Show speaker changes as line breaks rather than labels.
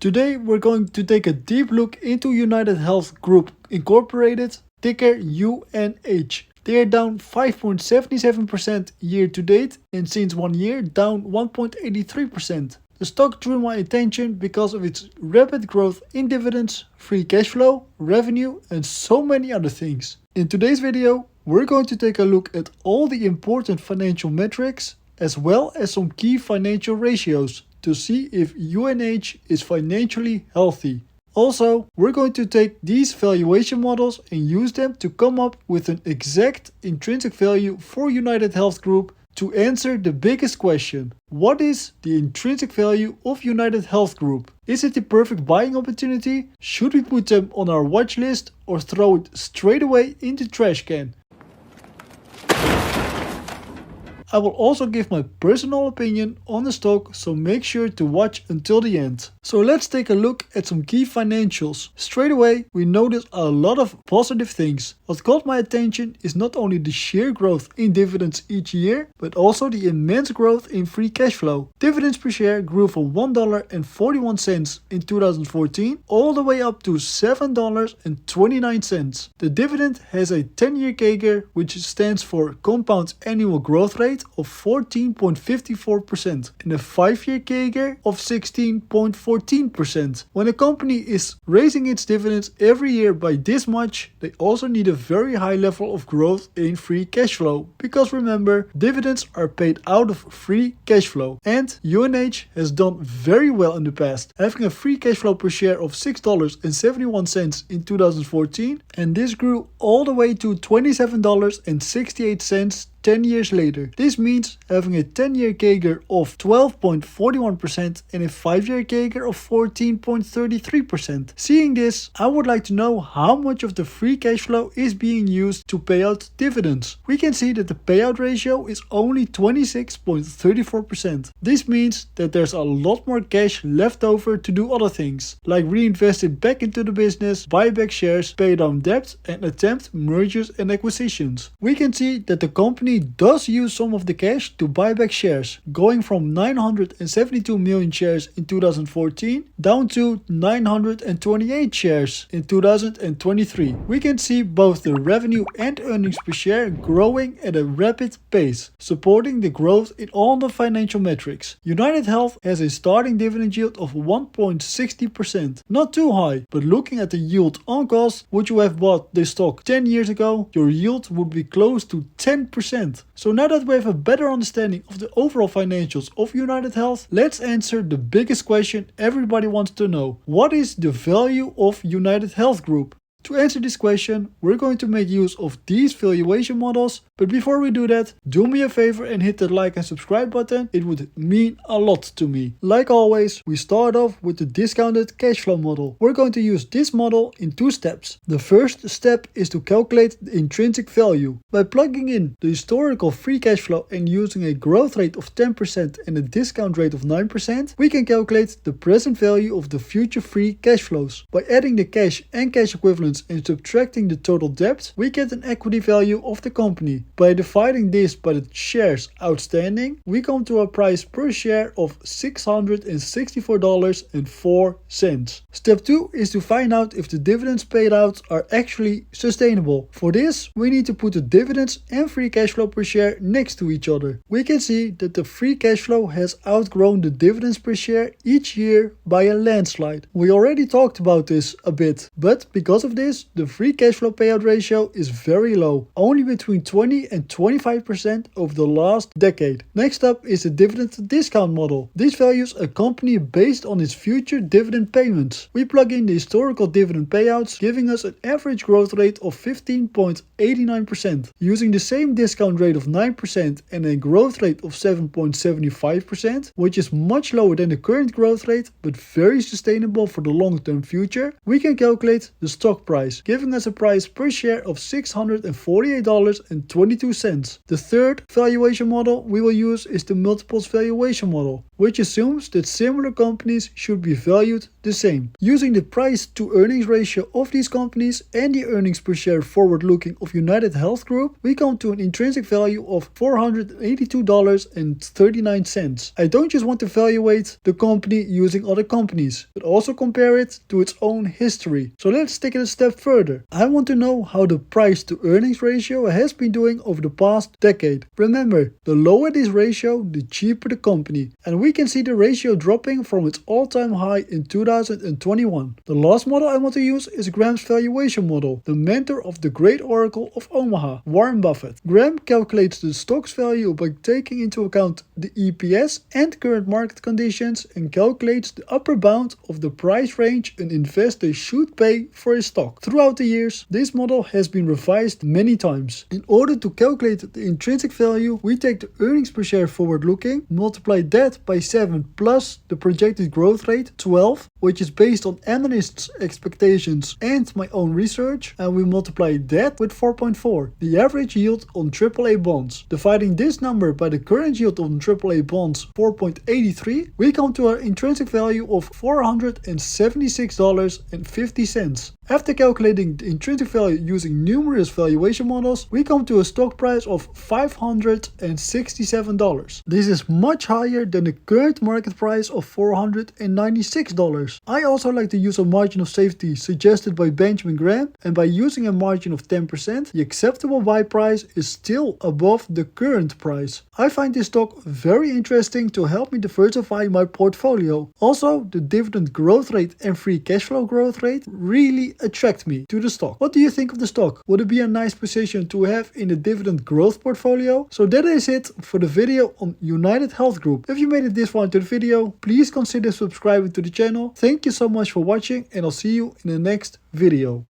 Today we're going to take a deep look into UnitedHealth Group Incorporated, ticker UNH. They are down 5.77% year to date and since 1 year down 1.83%. The stock drew my attention because of its rapid growth in dividends, free cash flow, revenue and so many other things. In today's video, we're going to take a look at all the important financial metrics as well as some key financial ratios to see if UNH is financially healthy. Also, we're going to take these valuation models and use them to come up with an exact intrinsic value for UnitedHealth Group to answer the biggest question. What is the intrinsic value of UnitedHealth Group? Is it the perfect buying opportunity? Should we put them on our watch list or throw it straight away in the trash can? I will also give my personal opinion on the stock, so make sure to watch until the end. So let's take a look at some key financials. Straight away, we notice a lot of positive things. What caught my attention is not only the sheer growth in dividends each year, but also the immense growth in free cash flow. Dividends per share grew from $1.41 in 2014 all the way up to $7.29. The dividend has a 10-year CAGR, which stands for compound annual growth rate of 14.54% and a 5-year CAGR of 16.14%. When a company is raising its dividends every year by this much, they also need a very high level of growth in free cash flow, because remember, dividends are paid out of free cash flow, and UNH has done very well in the past, having a free cash flow per share of $6.71 in 2014, and this grew all the way to $27.68 10 years later. This means having a 10-year CAGR of 12.41% and a 5-year CAGR of 14.33%. Seeing this, I would like to know how much of the free cash flow is being used to pay out dividends. We can see that the payout ratio is only 26.34%. This means that there's a lot more cash left over to do other things, like reinvest it back into the business, buy back shares, pay down debt and attempt mergers and acquisitions. We can see that the company does use some of the cash to buy back shares, going from 972 million shares in 2014 down to 928 shares in 2023. We can see both the revenue and earnings per share growing at a rapid pace, supporting the growth in all the financial metrics. UnitedHealth has a starting dividend yield of 1.60%. Not too high, but looking at the yield on cost, would you have bought this stock 10 years ago, your yield would be close to 10%. So now that we have a better understanding of the overall financials of UnitedHealth, let's answer the biggest question everybody wants to know. What is the value of UnitedHealth Group? To answer this question, we're going to make use of these valuation models, but before we do that, do me a favor and hit the like and subscribe button. It would mean a lot to me. Like always, we start off with the discounted cash flow model. We're going to use this model in 2 steps. The first step is to calculate the intrinsic value. By plugging in the historical free cash flow and using a growth rate of 10% and a discount rate of 9%, we can calculate the present value of the future free cash flows. By adding the cash and cash equivalents and subtracting the total debt, we get an equity value of the company. By dividing this by the shares outstanding, we come to a price per share of $664.04. Step 2 is to find out if the dividends paid out are actually sustainable. For this, we need to put the dividends and free cash flow per share next to each other. We can see that the free cash flow has outgrown the dividends per share each year by a landslide. We already talked about this a bit, but because of this, the free cash flow payout ratio is very low, only between 20 and 25% over the last decade. Next up is the dividend discount model. This values a company based on its future dividend payments. We plug in the historical dividend payouts, giving us an average growth rate of 15.89%. Using the same discount rate of 9% and a growth rate of 7.75%, which is much lower than the current growth rate, but very sustainable for the long-term future, we can calculate the stock price, giving us a price per share of $648.22. The third valuation model we will use is the multiples valuation model, which assumes that similar companies should be valued the same. Using the price to earnings ratio of these companies and the earnings per share forward-looking of UnitedHealth Group, we come to an intrinsic value of $482.39. I don't just want to evaluate the company using other companies, but also compare it to its own history. So let's take it a step further. I want to know how the price to earnings ratio has been doing over the past decade. Remember, the lower this ratio, the cheaper the company. And we can see the ratio dropping from its all-time high in 2021. The last model I want to use is Graham's valuation model, the mentor of the great oracle of Omaha, Warren Buffett. Graham calculates the stock's value by taking into account the EPS and current market conditions and calculates the upper bound of the price range an investor should pay for a stock. Throughout the years, this model has been revised many times. In order to calculate the intrinsic value, we take the earnings per share forward looking, multiply that by 7 plus the projected growth rate 12, which is based on analysts' expectations and my own research, and we multiply that with 4.4, the average yield on AAA bonds. Dividing this number by the current yield on AAA bonds, 4.83, we come to our intrinsic value of $476.50. After calculating the intrinsic value using numerous valuation models, we come to a stock price of $567. This is much higher than the current market price of $496. I also like to use a margin of safety suggested by Benjamin Graham, and by using a margin of 10%, the acceptable buy price is still above the current price. I find this stock very interesting to help me diversify my portfolio. Also, the dividend growth rate and free cash flow growth rate really attract me to the stock. What do you think of the stock? Would it be a nice position to have in the dividend growth portfolio? So that is it for the video on UnitedHealth Group. If you made it this far into the video, please consider subscribing to the channel. Thank you so much for watching, and I'll see you in the next video.